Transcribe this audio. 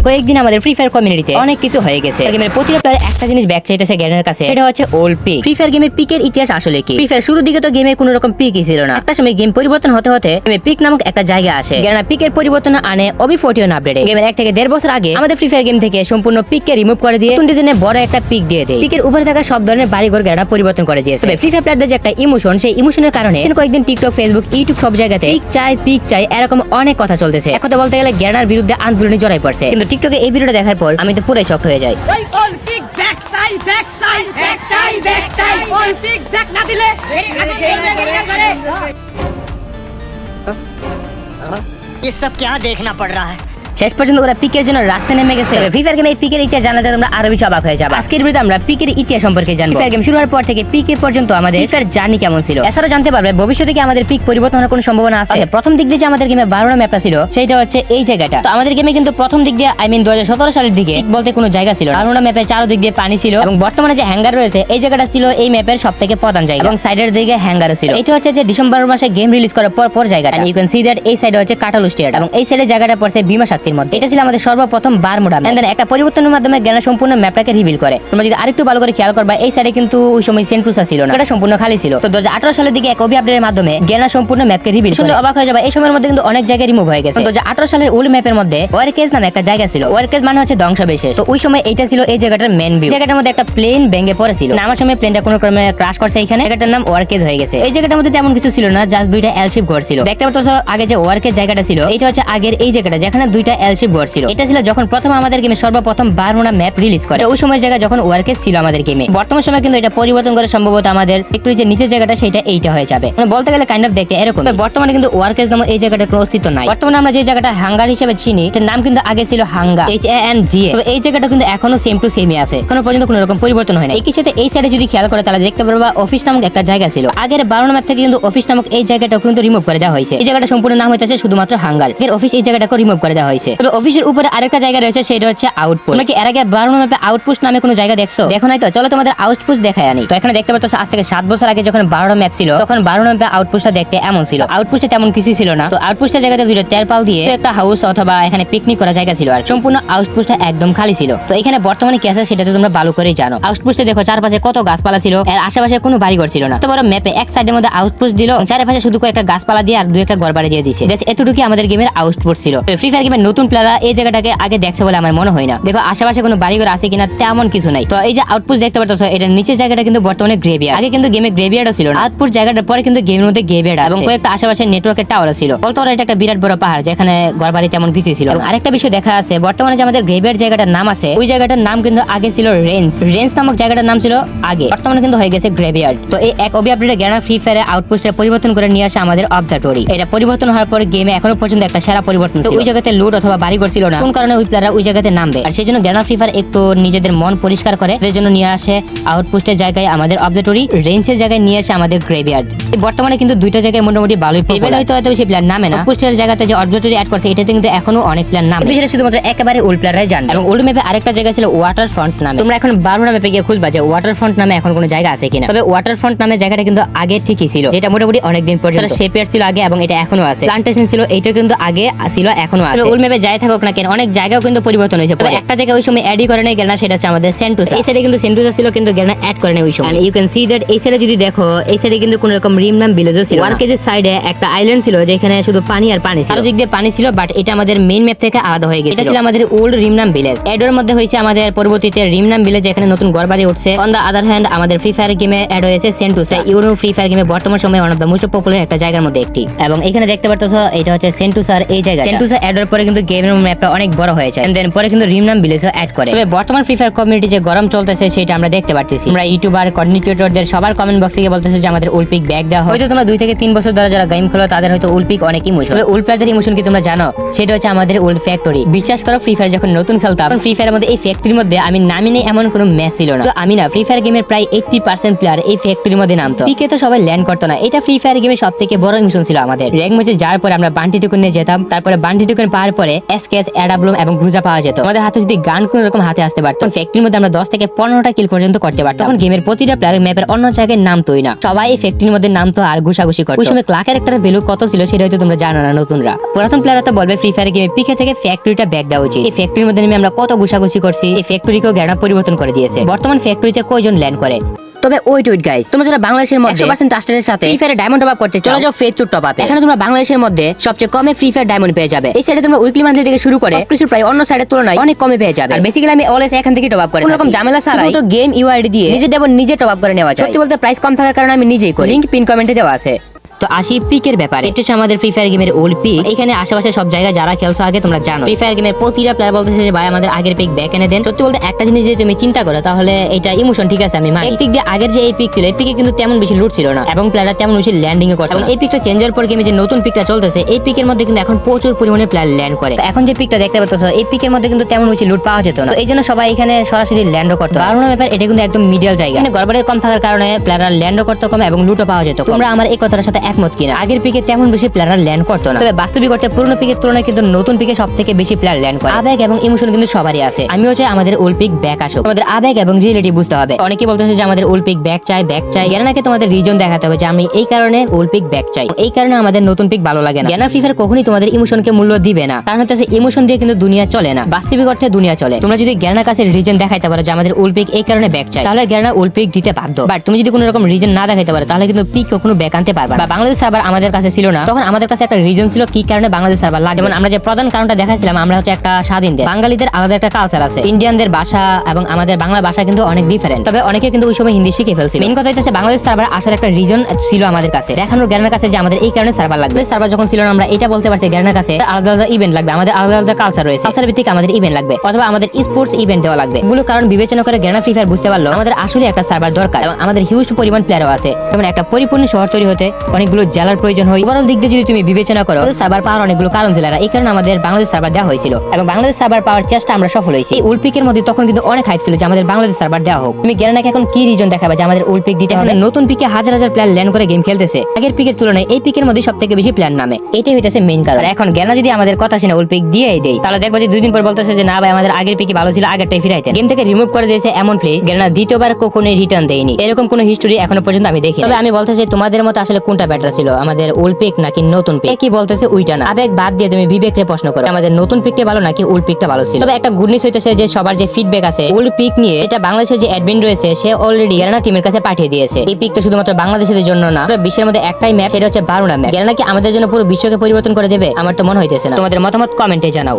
কয়েকদিন আমাদের free fire কমিউনিটিতে অনেক কিছু হয়ে গেছে। গেমের প্রতিটা প্লেয়ার একটা জিনিস ব্যাক চাইতেছে গ্যারেনার কাছে, সেটা হচ্ছে ওল্ড পিক। ফ্রি ফায়ার গেমের পিকের ইতিহাস আসলে কি? ফ্রি ফায়ার শুরুর দিকে তো গেমে কোনো রকম পিকই ছিল না। একটা সময় গেম পরিবর্তন হতে হতে গেমে পিক নামক একটা জায়গা আসে। গ্যারেনার পিকের পরিবর্তন আনে OB41 আপডেটে। গেমের 1 থেকে 1.5 বছর আগে আমাদের ফ্রি ফায়ার গেম থেকে সম্পূর্ণ পিককে রিমুভ করে দিয়ে নতুন ডিজাইনে বড় একটা পিক দিয়ে দেয়। পিকের উপরে থাকা সব ধরনের বাড়িঘর গ্যারেনা পরিবর্তন করে দিয়েছে। ফ্রি ফায়ার প্লেয়ারদের যে একটা ইমোশন, সেই ইমোশনের কারণে কয়েকদিন টিকটক, ফেসবুক, ইউটিউব সব জায়গাতে পিক চাই এরকম অনেক কথা চলতেছে। এক কথা বলতে গেলে গ্যারেনার বিরুদ্ধে আন্দোলনে জড়াই পড়ছে। কিন্তু টিকটকে এই ভিডিওটা দেখার পর আমি তো পুরাই শক হয়ে যাই। ये सब क्या देखना पड़ रहा है। শেষ পর্যন্ত ওরা পিকের জন্য রাস্তায় নেমে গেছে। ফ্রি ফায়ার গেমে এই পিকের ইতিহাস জানাতে তোমরা আরো বেশি অবাক হয়ে যাবে। আজকের ভিডিওতে আমরা পিকের ইতিহাস সম্পর্কে জানবো। ফ্রি ফায়ার গেম শুরু হওয়ার পর থেকে পিকে পর্যন্ত আমাদের ফ্রি ফায়ার জার্নি কেমন ছিল। এছাড়াও জানতে পারবে ভবিষ্যতে কি আমাদের পিক পরিবর্তন হওয়ার কোনো সম্ভাবনা আছে। প্রথম দিক দিয়ে যে আমাদের গেমে 12 ম্যাপটা ছিল, সেটা হচ্ছে এই জায়গাটা। তো আমাদের গেমে কিন্তু প্রথম দিক দিয়ে 2017 সালের দিকে পিক বলতে কোনো জায়গা ছিল না। 12 ম্যাপে চারদিক দিয়ে পানি ছিল এবং বর্তমানে যে হ্যাঙ্গার রয়েছে এই জায়গাটা ছিল এই ম্যাপের সবথেকে প্রধান জায়গা এবং সাইডের দিকে হ্যাঙ্গারও ছিল। এটা হচ্ছে যে ডিসেম্বর মাসে গেম রিলিজ করার পর জায়গাটা। ইউ ক্যান সি দ্যাট এই সাইডে হচ্ছে কাটালু স্টেট এবং এই সাইডে জায়গাটা পড়ছে বিমা শক্তির মধ্যে। এটা ছিল আমাদের সর্বপ্রথম বারমুডা ম্যাপ। দেন একটা পরিবর্তনের মাধ্যমে গ্যারেনা সম্পূর্ণ ম্যাপটাকে রিভিল করে। তোমরা যদি আরেকটু ভালো করে খেয়াল করবা, এই সাইডে কিন্তু ওই সময় সেন্ট্রুসা ছিল না, এটা সম্পূর্ণ খালি ছিল। তো 2018 সালের দিকে এক ওবি আপডেটের মাধ্যমে গ্যারেনা সম্পূর্ণ ম্যাপকে রিভিল শুনলে অবাক হয়ে যাবে। এই সময়ের মধ্যে কিন্তু অনেক জায়গায় রিমুভ হয়ে গেছে। 2018 সালের ওল্ড ম্যাপের মধ্যে ওয়ারকেজ নামে একটা জায়গা ছিল। ওয়ারকেজ মানে হচ্ছে ধ্বংসবিশেষ। তো ওই সময় এইটা ছিল এই জায়গাটার মেইন ভিউ। জায়গাটার মধ্যে একটা প্লেন ভেঙে পড়েছিল। নামার সময় প্লেনটা কোনো ক্রমে ক্রাশ করছে এখানে। জায়গাটার নাম ওয়ারকেজ হয়ে গেছে। এই জায়গাটার মধ্যে তেমন কিছু ছিল না, জাস্ট দুইটা এলশিপ ঘর ছিল। দেখতে পাচ্ছ আগে যে ওয়ারকেজ জায়গাটা ছিল, এটা হচ্ছে আগের এই জায়গাটা যেখানে দুইটা এলশিপ ঘর ছিল। এটা ছিল যখন প্রথম আমাদের গেমে সর্বপ্রথম বারমুডা ম্যাপ রিলিজ করে। ওই সময় জায়গা যখন ওয়ারকেজ ছিল আমাদের গেমে। বর্তমান সময় কিন্তু এটা পরিবর্তন করে সম্ভবত আমাদের একটু যে নিচের জায়গাটা সেটা এইটা হয়ে যাবে। মানে বলতে গেলে কাইন্ড অফ দেখতে এরকম। বর্তমানে কিন্তু ওয়ারকেজ নামে এই জায়গাটার কোনো অস্তিত্ব নাই। বর্তমানে আমরা যে জায়গাটা হাঙ্গার হিসেবে চিনি, এটার নাম কিন্তু আগে ছিল হাঙ্গা, HANGA। তবে এই জায়গাটা কিন্তু এখনো সেম টু সেমই আছে, এখনো পর্যন্ত কোনো রকম পরিবর্তন হয় না। একই সাথে এই সাইডে যদি খেয়াল করে তাহলে দেখতে পারবা অফিস নামক একটা জায়গা ছিল। আগের 12 ম্যাপ থেকে কিন্তু অফিস নামক এই জায়গাটাও কিন্তু রিমুভ করে দেওয়া হয়েছে। এই জায়গাটা সম্পূর্ণ নাম হইতেছে শুধুমাত্র হাঙ্গার। এর অফিস এই জায়গাটাকে রিমুভ করে দেওয়া হয়েছে। তবে অফিসের উপরে আরেকটা জায়গা রয়েছে, সেটা হচ্ছে আউটপোস্ট। নাকি এর আগে 12 ম্যাপে আউটপোস্ট নামে কোনো জায়গা দেখছো? দেখো নাই তো? চলো তোমাদের আউটপোস্ট দেখাই আনি। তো এখানে দেখতে পাচ্ছ আজ থেকে 7 বছর আগে যখন 12 ম্যাপ ছিল, তখন 12 ম্যাপে আউটপোস্টটা দেখতে এমন ছিল। আউটপোস্টে তেমন কিছু ছিল না। তো আউটপোস্টের জায়গাতে দুইটা তেরপাল দিয়ে একটা হাউস অথবা এখানে পিকনিক করার জায়গা ছিল। আর সম্পূর্ণ আউটপোস্টটা একদম খালি ছিল। তো এখানে বর্তমানে কি আছে সেটা তো তোমরা ভালো করেই জানো। আউটপোস্টে দেখো চারপাশে কত গাছপালা ছিল, এর আশেপাশে কোনো বাড়িঘর ছিল না। তো বড় ম্যাপে এক সাইডের মধ্যে আউটপোস্ট দিল, চারপাশে শুধু কয়েকটা গাছপালা দিয়ে আর দুই একটা ঘর বাড়ি দিয়ে দিয়েছে। এতটুকুই আমাদের গেমের আউটপোস্ট ছিল। ফ্রি ফায়ার গেমের নতুন প্লেয়াররা এই জায়গাটাকে আগে দেখছে বলে আমার মনে হয় না। দেখো আশেপাশে কোনো বাড়িঘর আছে কিনা তেমন কিছু নাই। তো এই যে আউটপোস্ট দেখতে পাচ্ছ, এটার নিচের জায়গাটা কিন্তু বর্তমানে গ্রেভিয়ার্ড। আগে কিন্তু গেমে গ্রেভিয়ার্ডও ছিল না। আউটপোস্ট জায়গাটার পরে কিন্তু গেমের মধ্যে গ্রেভিয়ার্ড আছে এবং কয়েকটা আশেপাশে নেটওয়ার্কের টাওয়ার ছিল। বলতো এটা একটা বিরাট বড় পাহাড় যেখানে ঘরবাড়ি তেমন কিছু ছিল। এবং আরেকটা বিষয় দেখা আছে, বর্তমানে যে আমাদের গ্রেভিয়ার্ড জায়গাটার নাম আছে, ওই জায়গাটার নাম কিন্তু আগে ছিল রেঞ্জ নামক জায়গাটার নাম ছিল আগে, বর্তমানে কিন্তু হয়ে গেছে গ্রেভিয়ার্ড। তো এই এক ওবি আপডেটে গ্যারেনা ফ্রি ফায়ারে আউটপোস্টে পরিবর্তন করে নিয়ে আসে আমাদের অবজারভেটরি। এটা পরিবর্তন হওয়ার পরে গেমে এখনো পর্যন্ত একটা সেরা পরিবর্তন ছিল। ওই জায়গাতে লুট অথবা বাড়িঘর ছিল না, কোন কারণে ওই প্লেয়াররা ওই জায়গাতে নামবে। আর সেই জন্য গ্যারেনা ফ্রি ফায়ার একটু নিজেদের মন পরিষ্কার করে এর জন্য নিয়ে আসে আউটপোস্টের জায়গায় আমাদের অবজারভেটরি, রেঞ্জের জায়গায় নিয়ে আসে আমাদের গ্রেভিয়ার্ড। বর্তমানে কিন্তু দুইটা জায়গায় মোটামুটি ভালোই পপুলার। হয়তো বেশি প্লেয়ার নামে না। আউটপোস্টের জায়গাতে যে অবজারভেটরি অ্যাড করছে এটাতে কিন্তু এখনো অনেক প্লেয়ার নামে। বিষয়টা শুধুমাত্র একেবারে ওল্ড প্লেয়াররাই জানে। এবং ওল্ড ম্যাপে আরেকটা জায়গা ছিল ওয়াটার ফ্রন্ট নামে। তোমরা এখন 12 ম্যাপে গিয়ে খুঁজবা যে ওয়াটার ফ্রন্ট নামে এখন কোনো জায়গা আছে কিনা। তবে ওয়াটার ফ্রন্ট নামে জায়গাটা কিন্তু আগে ঠিকই ছিল, যেটা মোটামুটি অনেকদিন পর্যন্ত শেপিয়ার ছিল আগে এবং এটা এখনো আছে। প্লান্টেশন ছিল, এটা কিন্তু আগে ছিল এখনো আছে। ওল্ড ম্যাপে যাই থাকুক না কেন অনেক জায়গাও কিন্তু পরিবর্তন হয়েছে। একটা জায়গা ওই সময় অ্যাডই করে নেই গ্যারেনা, সেটা হচ্ছে আমাদের সেন্টুসা। এই সাইডে কিন্তু সেন্টুসা ছিল কিন্তু গ্যারেনা অ্যাড করে নেই ওই সময়। ইউ ক্যান সি দ্যাট এই সাইডে যদি দেখো, এই সাইডে কিন্তু কোনো রকম রিম নাম ভিলেজও ছিল। ওয়ারকেজের সাইডে একটা আইল্যান্ড ছিল যেখানে শুধু পানি আর পানি ছিল, চারদিক দিয়ে পানি ছিল। বাট এটা আমাদের মেইন ম্যাপ থেকে আলাদা হয়ে গেছে। এটা ছিল আমাদের ওল্ড রিমনাম ভিলেজ। এডোর মধ্যে হয়েছে আমাদের পরবর্তীতে রিমনাম ভিলেজ, যেখানে নতুন ঘরবাড়ি উঠছে। অন দা আদার হ্যান্ড আমাদের ফ্রি ফায়ার গেমে অ্যাড হয়েছে সেন্টুসা। ইউনো ফ্রি ফায়ার গেমে বর্তমান সময়ে one of the most popular একটা জায়গার মধ্যে একটি। এবং এখানে দেখতে পাচ্ছ এটা হচ্ছে সেন্টুসার এই জায়গা। সেন্টুসা অ্যাডের পরে কিন্তু গেমের ম্যাপটা অনেক বড় হয়েছে। দেন পরে কিন্তু রিমনাম ভিলেজও অ্যাড করে। তবে বর্তমান ফ্রি ফায়ার কমিউনিটি যে গরম চলতেছে সেটা আমরা দেখতে পাচ্ছি। আমরা ইউটিউবার কন্টেন্ট ক্রিয়েটরদের সবার কমেন্ট বক্সে গিয়ে বলতেছে যে আমাদের ওল্ড পিক ব্যাক দেওয়া। হয়তো তোমরা 2 থেকে 3 বছর ধরে যারা গেম খেলো তাদের হয়তো ওল্ড পিক অনেক ইমোশন। তবে ওল্ড প্লেয়ারদের ইমোশন কি তোমরা জানো? সেটা হচ্ছে আমাদের ওল্ড ফ্যাক্টরি। বিশ্বাস করো ফ্রি ফায়ার যখন নতুন খেলতাম তখন ফ্রি ফায়ারের মধ্যে এই ফ্যাক্টরির মধ্যে আমি নামিনি এমন কোনো ম্যাচ ছিল না। তো আমি না ফ্রি ফায়ার গেমের প্রায় 80% প্লেয়ার এই ফ্যাক্টরির মধ্যে নামতো। পিকে তো সবাই ল্যান্ড করতো না। এটা ফ্রি ফায়ার গেমের সবথেকে বড় মিশন ছিল আমাদের। র‍্যাঙ্ক ম্যাচে যাওয়ার পরে আমরা বান্টি টোকেন নিয়ে যেতাম। তারপরে বান্টি টোকেন পাওয়ার পরে প্লেয়ারে এসকেএস, অ্যাডাব্লুম এবং গ্রুজা পাওয়া যেত। আমাদের হাতে যদি গান কোন রকম হাতে আসতে পারতো, ফ্যাক্টরির মধ্যে আমরা 10 থেকে 15টা কিল পর্যন্ত করতে পারতাম। তখন গেমের প্রতিটা প্লেয়ার ম্যাপের অন্য জায়গায় নামতোই না, সবাই এই ফ্যাক্টরির মধ্যে নামতো আর ঘুষাঘুষি করতো। ওই সময় ক্লা ক্যারেক্টারের ভ্যালু কত ছিল সেটা হয়তো তোমরা জানো না নতুনরা। পুরাতন প্লেয়াররা তো বলবে ফ্রি ফায়ার গেমে পিকে থেকে ফ্যাক্টরিটা ব্যাক দেওয়া উচিত। এই ফ্যাক্টরির মধ্যে নেমে আমরা কত ঘুষাঘুষি করছি, এই ফ্যাক্টরিকেও গ্যানা পরিবর্তন করে দিয়েছে। বর্তমান ফ্যাক্টরিতে কয়জন ল্যান্ড করে? তবে ওয়েট গাইস, তোমরা যারা বাংলাদেশের মধ্যে 100% ট্রাস্টের সাথে ফ্রি ফায়ারে ডায়মন্ড টপ আপ করতে চলে যাও ফেজ টু টপ আপ। এখানে তোমরা বাংলাদেশের মধ্যে সবচেয়ে কমে ফ্রি ফায়ার ডায়মন্ড পেয়ে যাবে। এই সাইডে তোমরা উইকলি মান্থলি থেকে শুরু করে কিছু প্রায় অন্য সাইডের তুলনায় অনেক কমে পেয়ে যাবে। আর বেসিক্যালি আমি অলওয়েজ এখান থেকে টপ আপ করি, কোনো রকম ঝামেলা ছাড়াই গেম ইউআইডি দিয়ে নিজে ডায়মন্ড নিজে টপ আপ করে নেওয়া যায়। সত্যি বলতে প্রাইস কম থাকার কারণে আমি নিজেই করি, লিংক পিন কমেন্টে দেওয়া আছে। তো আসি পিকের ব্যাপারে। এটা হচ্ছে আমাদের ফ্রি ফায়ার গেমের ওল্ড পিক। এখানে আশেপাশে সব জায়গায় যারা খেলছো আগে তোমরা জানো, ফ্রি ফায়ার গেমের প্রতিটা প্লেয়ার বলতেছে যে ভাই আমাদের আগের পিক ব্যাক এনে দেন। সত্যি বলতে একটা জিনিস যদি তুমি চিন্তা করো তাহলে এটা ইমোশন, ঠিক আছে আমি মানি। এই পিক দিয়ে আগের যে এই পিক ছিল, এই পিকে কিন্তু তেমন বেশি লুট ছিল না এবং প্লেয়াররা তেমন বেশি ল্যান্ডিং ও করতো না। এই পিকটা চেঞ্জ হওয়ার পর গেমে যে নতুন পিকটা চলতেছে, এই পিকের মধ্যে কিন্তু এখন প্রচুর পরিমাণে প্লেয়ার ল্যান্ড করে। এখন যে পিকটা দেখতে পাচ্ছ, এই পিকের মধ্যে কিন্তু তেমন বেশি লুট পাওয়া যেত না। তো এই জন্য সবাই এখানে সরাসরি ল্যান্ডও করতো। বারোনা ব্যাপার, এটা কিন্তু একদম মিডিয়াল জায়গা। এখানে গড়বড়ে কম থাকার কারণে প্লেয়াররা ল্যান্ডও করতো কম এবং লুটও পাওয়া যেত। তোমরা আমার এই কথাটার সাথে একমত কিনা? আগের পিকে তেমন বেশি প্লেয়াররা ল্যান্ড করতো না, তবে বাস্তবিক অর্থে পুরনো পিকের তুলনায় কিন্তু নতুন পিকে সবথেকে বেশি প্লেয়ার ল্যান্ড করে। আবেগ এবং ইমোশন কিন্তু সবারই আছে। আমিও চাই আমাদের ওল্ড পিক ব্যাক আসুক। আমাদের আবেগ এবং রিয়েলিটি বুঝতে হবে। অনেকে বলতেছে যে আমাদের ওল্ড পিক ব্যাক চাই, ব্যাক চাই। গ্যানাকে তোমাদের রিজন দেখাতে হবে যে আমি এই কারণে ওল্ড পিক ব্যাক চাই, এই কারণে আমাদের নতুন পিক ভালো লাগে না। গ্যানার ফ্রি ফায়ার কখনোই তোমাদের ইমোশনকে মূল্য দিবে না, কারণ হচ্ছে ইমোশন দিয়ে কিন্তু দুনিয়া চলে না, বাস্তবিক অর্থে দুনিয়া চলে। তোমরা যদি গ্যানার কাছে রিজন দেখাইতে পারো যে আমাদের ওল্ড পিক এই কারণে ব্যাক চাই, তাহলে গ্যানা ওল্ড পিক দিতে বাধ্য। বাট তুমি যদি কোনো রকম রিজন না দেখাইতে পারো তাহলে কিন্তু পিক কখনো ব্যাক আনতে পারবে না। বাংলাদেশ সার্ভার আমাদের কাছে ছিল না, তখন আমাদের কাছে একটা রিজন ছিল কি কারণে বাংলাদেশ সার্ভার লাগে। যেমন আমরা যে প্রধান কারণটা দেখাইছিলাম, আমরা হচ্ছে একটা স্বাধীন দেশ, বাঙালিদের আলাদা একটা কালচার আছে, ইন্ডিয়ানদের ভাষা এবং আমাদের বাংলা ভাষা কিন্তু অনেক ডিফারেন্ট। তবে অনেকে কিন্তু ওই সময় হিন্দি শিখে ফেলছিল। মেইন কথা হচ্ছে বাংলাদেশ সার্ভার আসার একটা রিজন ছিল আমাদের কাছে, দেখানোর গ্যানার কাছে যে আমাদের এই কারণে সার্ভার লাগবে। সার্ভার যখন ছিল না, আমরা এটা বলতে পারছি গ্যানার কাছে আলাদা আলাদা ইভেন্ট লাগবে, আমাদের আলাদা আলাদা কালচার রয়েছে, কালচার ভিত্তিক আমাদের ইভেন্ট লাগবে অথবা আমাদের স্পোর্টস ইভেন্ট দেওয়া লাগবে। এগুলো কারণ বিবেচনা করে গ্যানা ফ্রি ফায়ার বুঝতে পারলো আমাদের আসলে একটা সার্ভার দরকার এবং আমাদের হিউজ পরিমাণ প্লেয়ারও আছে। যেমন একটা পরিপূর্ণ শহর তৈরি হতে অনেকগুলো জেলার প্রয়োজন হয়। ওভারঅল দিক দিয়ে যদি তুমি বিবেচনা করো, সার্ভার পাওয়ার অনেকগুলো কারণ ছিল। এই কারণে আমাদের বাংলাদেশ সার্ভার দেওয়া হয়েছিল এবং বাংলাদেশ সার্ভার পাওয়ার চেষ্টা আমরা সফল হয়েছি। এই উলপিকের মধ্যে তখন কিন্তু অনেক হাইপ ছিল যে আমাদের বাংলাদেশ সার্ভার দেওয়া হোক। তুমি গ্যানাকে এখন কি রিজন দেখাবে যে আমাদের উলপিক দিতে হবে? নতুন পিকে হাজার হাজার প্লেয়ার ল্যান্ড করে গেম খেলতেছে, আগের পিকের তুলনায় এই পিকের মধ্যে সবথেকে বেশি প্লেয়ার নামে, এটাই হইতেছে মেইন কারণ। এখন গ্যানা যদি আমাদের কথা শুনে উলপিক দিয়েই দেয়, তাহলে দেখবো যে 2 দিন পর বলতেছে যে না ভাই আমাদের আগের পিকে ভালো ছিল, আগেরটাই ফিরাইতে। গেম থেকে রিমুভ করে দিয়েছে এমন প্লেস গ্যানা দ্বিতীয়বার কখনোই রিটার্ন দেয়নি। এরকম কোনো হিস্টোরি এখনো পর্যন্ত আমি দেখি। তবে আমি বলতে চাই তোমাদের মতো আসলে কোনটা বেটার ছিল, আমাদের ওল্ড পিক নাকি নতুন পিক? কি বলতেছে ওইটা না, আবেগ বাদ দিয়ে তুমি বিবেককে প্রশ্ন করো আমাদের নতুন পিকটা ভালো নাকি ওল্ড পিকটা ভালো ছিল। তবে একটা গুড নিউজ হইতেছে যে সবার যে ফিডব্যাক আছে ওল্ড পিক নিয়ে, এটা বাংলাদেশের যে অ্যাডমিন রয়েছে সে অলরেডি গ্যানা টিমের কাছে পাঠিয়ে দিয়েছে। এই পিকটা শুধুমাত্র বাংলাদেশের জন্য না, বিশ্বের মধ্যে একটাই ম্যাপ, সেটা হচ্ছে বারোনা ম্যাপ। গ্যানা কি আমাদের জন্য পুরো বিশ্বকে পরিবর্তন করে দেবে? আমার তো মনে হইতেছে না। তোমাদের মতামত কমেন্টে জানাও।